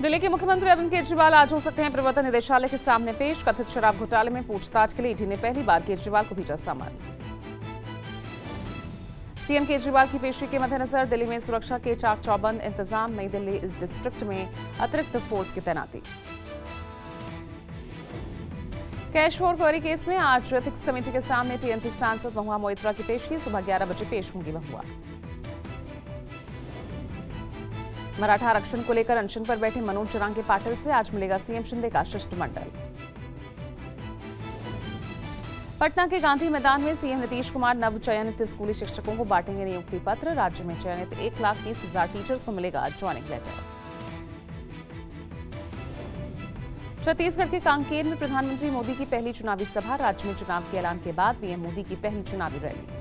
दिल्ली के मुख्यमंत्री अरविंद केजरीवाल आज हो सकते हैं प्रवर्तन निदेशालय के सामने पेश। कथित शराब घोटाले में पूछताछ के लिए ईडी ने पहली बार केजरीवाल को भेजा समन। सीएम केजरीवाल की पेशी के मद्देनजर दिल्ली में सुरक्षा के चाक चौबंद इंतजाम। नई दिल्ली डिस्ट्रिक्ट में अतिरिक्त फोर्स की तैनाती। कैश फॉर क्वेरी केस में आज एथिक्स कमेटी के सामने टीएमसी सांसद महुआ मोइत्रा की पेशी। सुबह 11 बजे पेश होंगी महुआ। मराठा आरक्षण को लेकर अनशन पर बैठे मनोज जरांगे पाटिल से आज मिलेगा सीएम शिंदे का शिष्टमंडल। पटना के गांधी मैदान में सीएम नीतीश कुमार नव चयनित स्कूली शिक्षकों को बांटेंगे नियुक्ति पत्र। राज्य में चयनित 1,20,000 टीचर्स को मिलेगा ज्वाइनिंग लेटर। छत्तीसगढ़ के कांकेर में प्रधानमंत्री मोदी की पहली चुनावी सभा। राज्य में चुनाव के ऐलान के बाद पीएम मोदी की पहली चुनावी रैली।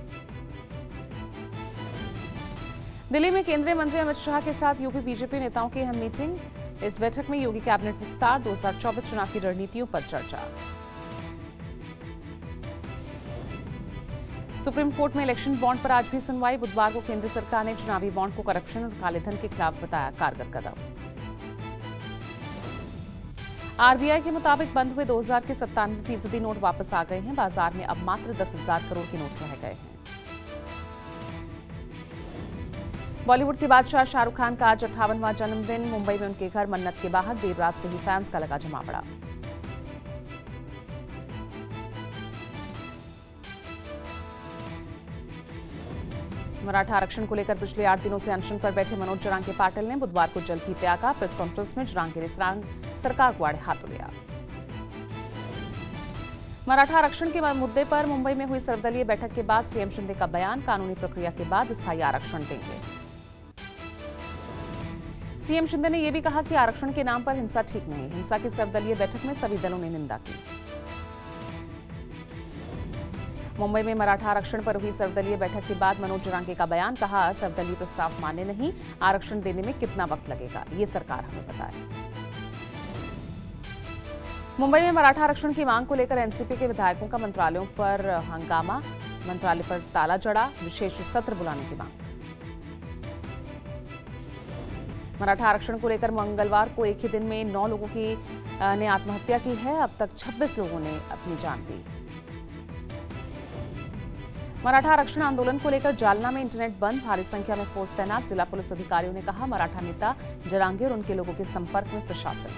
दिल्ली में केंद्रीय मंत्री अमित शाह के साथ यूपी बीजेपी नेताओं की अहम मीटिंग। इस बैठक में योगी कैबिनेट विस्तार, 2024 चुनाव की रणनीतियों पर चर्चा। सुप्रीम कोर्ट में इलेक्शन बॉन्ड पर आज भी सुनवाई। बुधवार को केंद्र सरकार ने चुनावी बॉन्ड को करप्शन और कालेधन के खिलाफ बताया कारगर कदम। आरबीआई के मुताबिक बंद हुए 2000 के 97% नोट वापस आ गए हैं। बाजार में अब मात्र 10,000 करोड़ के नोट रह गए हैं। बॉलीवुड के बादशाह शाहरुख खान का आज 58वां जन्मदिन। मुंबई में उनके घर मन्नत के बाहर देर रात से ही फैंस का लगा जमावड़ा। मराठा आरक्षण को लेकर पिछले 8 दिनों से अनशन पर बैठे मनोज जरांगे पाटिल ने बुधवार को जल्द ही त्यागा। प्रेस कॉन्फ्रेंस में जरांगे ने सरकार को आड़े हाथों लिया। मराठा आरक्षण के मुद्दे पर मुंबई में हुई सर्वदलीय बैठक के बाद सीएम शिंदे का बयान। कानूनी प्रक्रिया के बाद स्थायी आरक्षण देंगे। सीएम शिंदे ने यह भी कहा कि आरक्षण के नाम पर हिंसा ठीक नहीं। हिंसा की सर्वदलीय बैठक में सभी दलों ने निंदा की। मुंबई में मराठा आरक्षण पर हुई सर्वदलीय बैठक के बाद मनोज जरांगे का बयान। कहा, सर्वदलीय प्रस्ताव मान्य नहीं, आरक्षण देने में कितना वक्त लगेगा ये सरकार हमें बताए। मुंबई में मराठा आरक्षण की मांग को लेकर एनसीपी के विधायकों का मंत्रालयों पर हंगामा। मंत्रालय पर ताला जड़ा, विशेष सत्र बुलाने की मांग। मराठा आरक्षण को लेकर मंगलवार को एक ही दिन में 9 लोगों ने आत्महत्या की है। अब तक 26 लोगों ने अपनी जान दी। मराठा आरक्षण आंदोलन को लेकर जालना में इंटरनेट बंद, भारी संख्या में फोर्स तैनात। जिला पुलिस अधिकारियों ने कहा, मराठा नेता जरांगे और उनके लोगों के संपर्क में प्रशासन।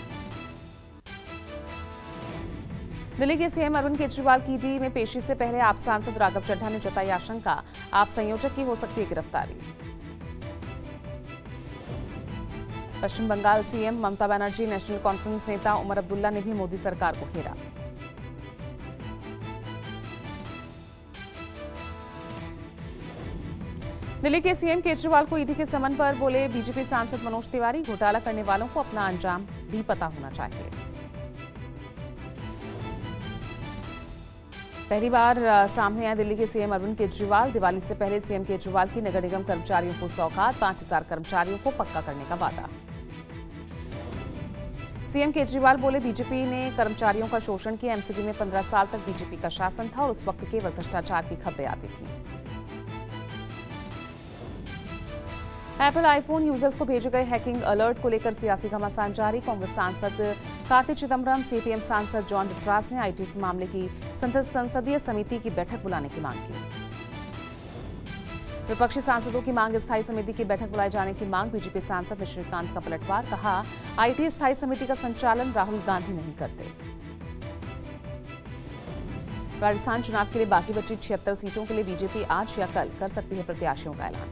दिल्ली के सीएम अरविंद केजरीवाल की ईडी में पेशी से पहले आप सांसद राघव चड्ढा ने जताई आशंका, आप संयोजक की हो सकती है गिरफ्तारी। पश्चिम Bengal CM Mamata Banerjee, national conference नेता उमर अब्दुल्ला ने भी मोदी सरकार को घेरा। दिल्ली के सीएम केजरीवाल को ईडी के समन पर बोले बीजेपी सांसद मनोज तिवारी, घोटाला करने वालों को अपना अंजाम भी पता होना चाहिए। पहली बार सामने आए दिल्ली के सीएम अरविंद केजरीवाल। दिवाली से पहले सीएम केजरीवाल की नगर निगम कर्मचारियों को सौगात, 5,000 कर्मचारियों को पक्का करने का वादा। सीएम केजरीवाल बोले, बीजेपी ने कर्मचारियों का शोषण किया। एमसीडी में 15 साल तक बीजेपी का शासन था और उस वक्त केवल भ्रष्टाचार की खबरें आती थी। एप्पल आईफोन यूजर्स को भेजे गए हैकिंग अलर्ट को लेकर सियासी घमासान जारी। कांग्रेस सांसद कार्ति चिदम्बरम, सीपीएम सांसद जॉन डिट्रास ने आईटी मामले की संसदीय समिति की बैठक बुलाने की मांग की। विपक्षी सांसदों की मांग, स्थायी समिति की बैठक बुलाए जाने की मांग। बीजेपी सांसद निशिकांत का पलटवार, कहा, आईटी स्थायी समिति का संचालन राहुल गांधी नहीं करते। राजस्थान चुनाव के लिए बाकी बची 76 सीटों के लिए बीजेपी आज या कल कर सकती है प्रत्याशियों का ऐलान।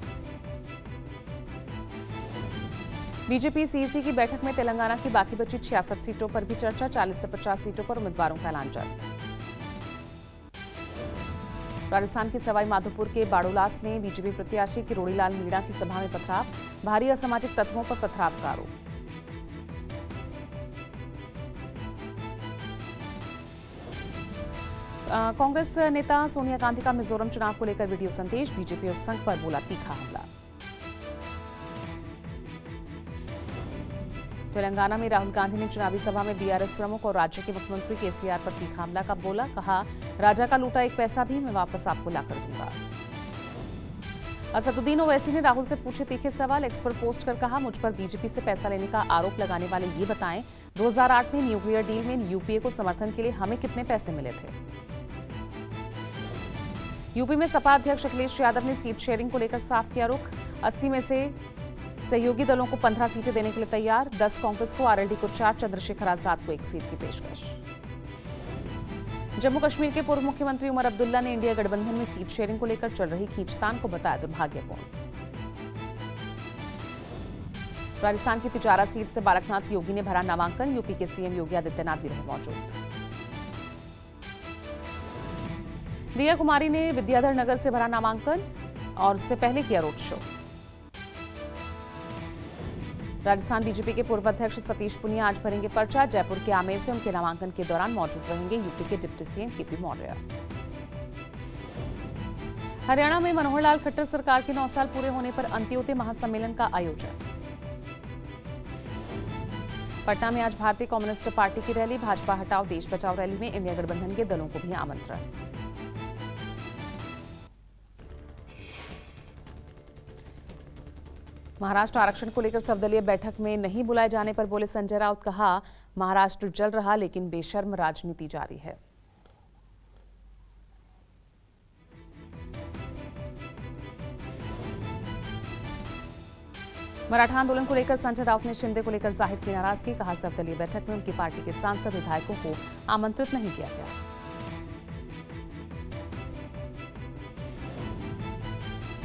बीजेपी सीईसी की बैठक में तेलंगाना की बाकी बची 66 सीटों पर भी चर्चा। 40 से 50 सीटों पर उम्मीदवारों का ऐलान जल्द। राजस्थान के सवाई माधोपुर के बाड़ोलास में बीजेपी प्रत्याशी किरोड़ीलाल मीणा की सभा में पथराव, भारी असामाजिक तत्वों पर पथराव का आरोप। कांग्रेस नेता सोनिया गांधी का मिजोरम चुनाव को लेकर वीडियो संदेश, बीजेपी और संघ पर बोला तीखा हमला। तेलंगाना में राहुल गांधी ने चुनावी सभा में बीआरएस प्रमुख और राज्य के मुख्यमंत्री केसीआर पर तीखा हमला का बोला, कहा, राजा का लूटा एक पैसा भी मैं वापस आपको लाकर दूंगा। असदुद्दीन ओवैसी ने राहुल से पूछे तीखे सवाल। एक्स पर पोस्ट कर कहा, मुझ पर बीजेपी से पैसा लेने का आरोप लगाने वाले ये बताएं 2008 में न्यूक्लियर डील में यूपीए को समर्थन के लिए हमें कितने पैसे मिले थे। यूपी में सपा अध्यक्ष अखिलेश यादव ने सीट शेयरिंग को लेकर साफ किया रुख। 80 में से सहयोगी दलों को 15 सीटें देने के लिए तैयार। 10 कांग्रेस को, आरएलडी को 4, चंद्रशेखर आजाद को 1 सीट की पेशकश। जम्मू कश्मीर के पूर्व मुख्यमंत्री उमर अब्दुल्ला ने इंडिया गठबंधन में सीट शेयरिंग को लेकर चल रही खींचतान को बताया दुर्भाग्यपूर्ण। राजस्थान की तिजारा सीट से बालकनाथ योगी ने भरा नामांकन। यूपी के सीएम योगी आदित्यनाथ भी रहे मौजूद। दिया कुमारी ने विद्याधर नगर से भरा नामांकन और उससे पहले किया रोड शो। राजस्थान बीजेपी के पूर्व अध्यक्ष सतीश पुनिया आज भरेंगे पर्चा। जयपुर के आमेर से उनके नामांकन के दौरान मौजूद रहेंगे यूपी के deputy CM KP Maurya. Haryana में मनोहर लाल खट्टर सरकार के 9 साल पूरे होने पर अंत्योदय महासम्मेलन का आयोजन। पटना में आज भारतीय कम्युनिस्ट पार्टी की रैली। भाजपा हटाओ देश बचाओ रैली में इंडिया गठबंधन के दलों को भी आमंत्रण। महाराष्ट्र आरक्षण को लेकर सर्वदलीय बैठक में नहीं बुलाए जाने पर बोले संजय राउत। कहा, महाराष्ट्र जल रहा लेकिन बेशर्म राजनीति जारी है। मराठा आंदोलन को लेकर संजय राउत ने शिंदे को लेकर जाहिर की नाराजगी। कहा, सर्वदलीय बैठक में उनकी पार्टी के सांसद विधायकों को आमंत्रित नहीं किया गया।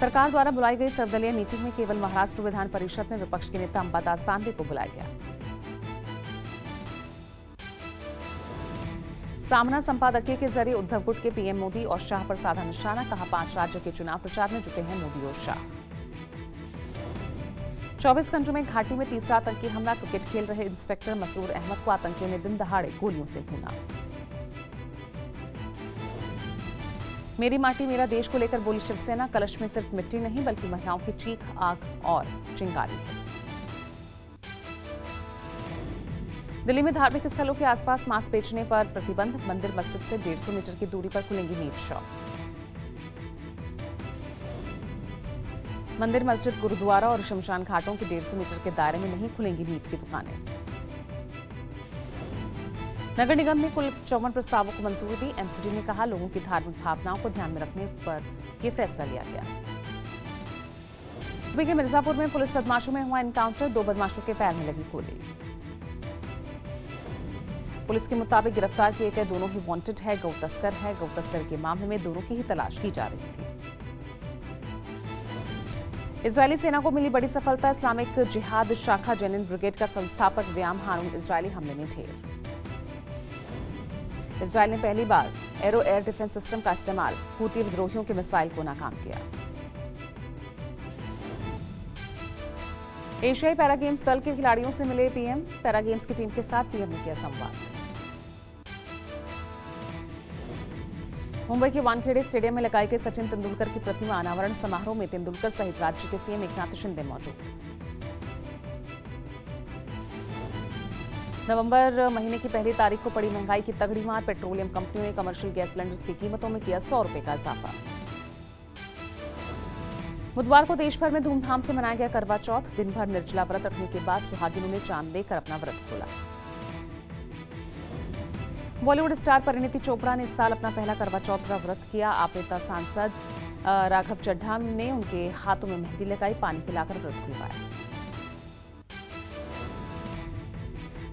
सरकार द्वारा बुलाई गई सर्वदलीय मीटिंग में केवल महाराष्ट्र विधान परिषद में विपक्ष के नेता अंबादास दानवे को बुलाया गया। सामना संपादकीय के जरिए उद्धव गुट के पीएम मोदी और शाह पर साधा निशाना। कहा, 5 राज्यों के चुनाव प्रचार में जुटे हैं मोदी और शाह। 24 घंटों में घाटी में तीसरा आतंकी हमला। क्रिकेट खेल रहे इंस्पेक्टर मसूर अहमद को आतंकियों ने दिन दहाड़े गोलियों से भूना। मेरी माटी मेरा देश को लेकर बोली शिवसेना। कलश में सिर्फ मिट्टी नहीं बल्कि महिलाओं की चीख, आग और चिंगारी है। दिल्ली में धार्मिक स्थलों के आसपास मांस बेचने पर प्रतिबंध। मंदिर मस्जिद से 150 मीटर की दूरी पर खुलेंगी मीट शॉप। मंदिर मस्जिद गुरुद्वारा और शमशान घाटों के 150 मीटर के दायरे में नहीं खुलेंगी मीट की दुकानें। नगर निगम ने कुल 54 प्रस्तावों को मंजूरी दी। एमसीडी ने कहा, लोगों की धार्मिक भावनाओं को ध्यान में रखने पर यह फैसला लिया गया। यूपी के मिर्जापुर में पुलिस बदमाशों में हुआ एनकाउंटर। 2 बदमाशों के पैर में लगी गोली। पुलिस के मुताबिक गिरफ्तार किए गए दोनों ही वांटेड है, गौ तस्कर है। गौ तस्कर के मामले में दोनों की ही तलाश की जा रही थी। इजरायली सेना को मिली बड़ी सफलता। इस्लामिक जिहाद शाखा जेनिन ब्रिगेड का संस्थापक व्याम हारून इजरायली हमले में ढेर। इजरायल ने पहली बार एरो एयर डिफेंस सिस्टम का इस्तेमाल हूती विद्रोहियों के मिसाइल को नाकाम किया। एशियाई पैरा गेम्स दल के खिलाड़ियों से मिले पीएम। पैरा गेम्स की टीम के साथ पीएम ने किया संवाद। मुंबई के वानखेड़े स्टेडियम में लगाई गई सचिन तेंदुलकर की प्रतिमा अनावरण समारोह में तेंदुलकर सहित राज्य के सीएम एकनाथ शिंदे मौजूद। नवंबर महीने की पहली तारीख को पड़ी महंगाई की तगड़ी मार। पेट्रोलियम कंपनियों ने कमर्शियल गैस सिलेंडर्स की कीमतों में किया 100 रुपए का इजाफा। बुधवार को देश भर में धूमधाम से मनाया गया करवा चौथ। दिन भर निर्जला व्रत रखने के बाद सुहागिनों ने चांद देकर अपना व्रत खोला। बॉलीवुड स्टार परिणीति चोपड़ा ने इस साल अपना पहला करवा चौथ का व्रत किया। आप नेता सांसद राघव चड्ढा ने उनके हाथों में मेहंदी लगाई, पानी पिलाकर व्रत खुलवाया।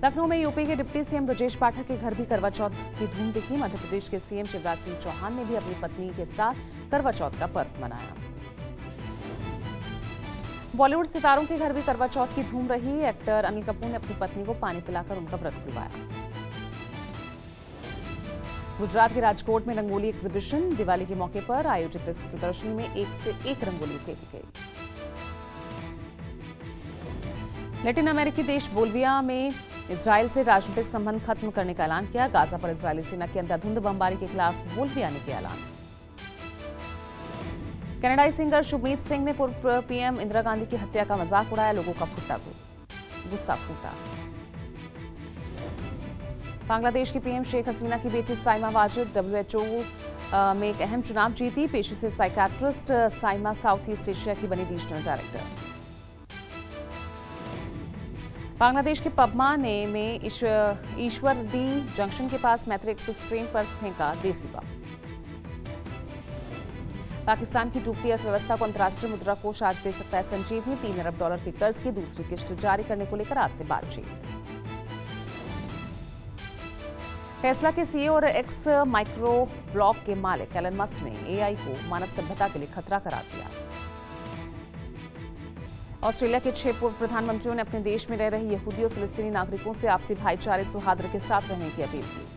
लखनऊ में यूपी के डिप्टी सीएम ब्रजेश पाठक के घर भी करवा चौथ की धूम दिखी। मध्य प्रदेश के सीएम शिवराज सिंह चौहान ने भी अपनी पत्नी के साथ करवा चौथ का पर्व मनाया। बॉलीवुड सितारों के घर भी करवा चौथ की धूम रही। एक्टर अनिल कपूर ने अपनी पत्नी को पानी पिलाकर उनका व्रत खुलवाया। गुजरात के राजकोट में रंगोली एग्जीबिशन। दिवाली के मौके पर आयोजित इस प्रदर्शनी में एक से एक रंगोली उकेरी गई। लैटिन अमेरिकी देश बोल्विया में इजरायल से राजनीतिक संबंध खत्म करने का ऐलान किया। गाजा पर इजरायली सेना की अंधाधुंध बमबारी के खिलाफ बोल्विया ने किया ऐलान। कनाडाई सिंगर शुभमीत सिंह ने पूर्व पीएम इंदिरा गांधी की हत्या का मजाक उड़ाया। लोगों का गुस्सा फूटा। बांग्लादेश की पीएम शेख हसीना की बेटी साइमा वाजिद WHO में एक अहम चुनाव जीती। पेशे से psychiatrist Saima south east Asia की बनी रीजनल डायरेक्टर। बांग्लादेश के पबमाने में ईश्वरदी जंक्शन के पास मैत्री एक्सप्रेस ट्रेन पर फेंका देसी बम। पाकिस्तान की डूबती अर्थव्यवस्था को अंतर्राष्ट्रीय मुद्रा कोष आज दे सकता है संजीवनी। $3 अरब के कर्ज की दूसरी किश्त जारी करने को लेकर आज से बातचीत। टेस्ला के सीईओ और एक्स माइक्रो ब्लॉक के मालिक एलन मस्क ने एआई को मानव सभ्यता के लिए खतरा करार दिया। ऑस्ट्रेलिया के 6 पूर्व प्रधानमंत्रियों ने अपने देश में रह रहे यहूदी और फिलिस्तीनी नागरिकों से आपसी भाईचारे सौहार्द के साथ रहने की अपील की।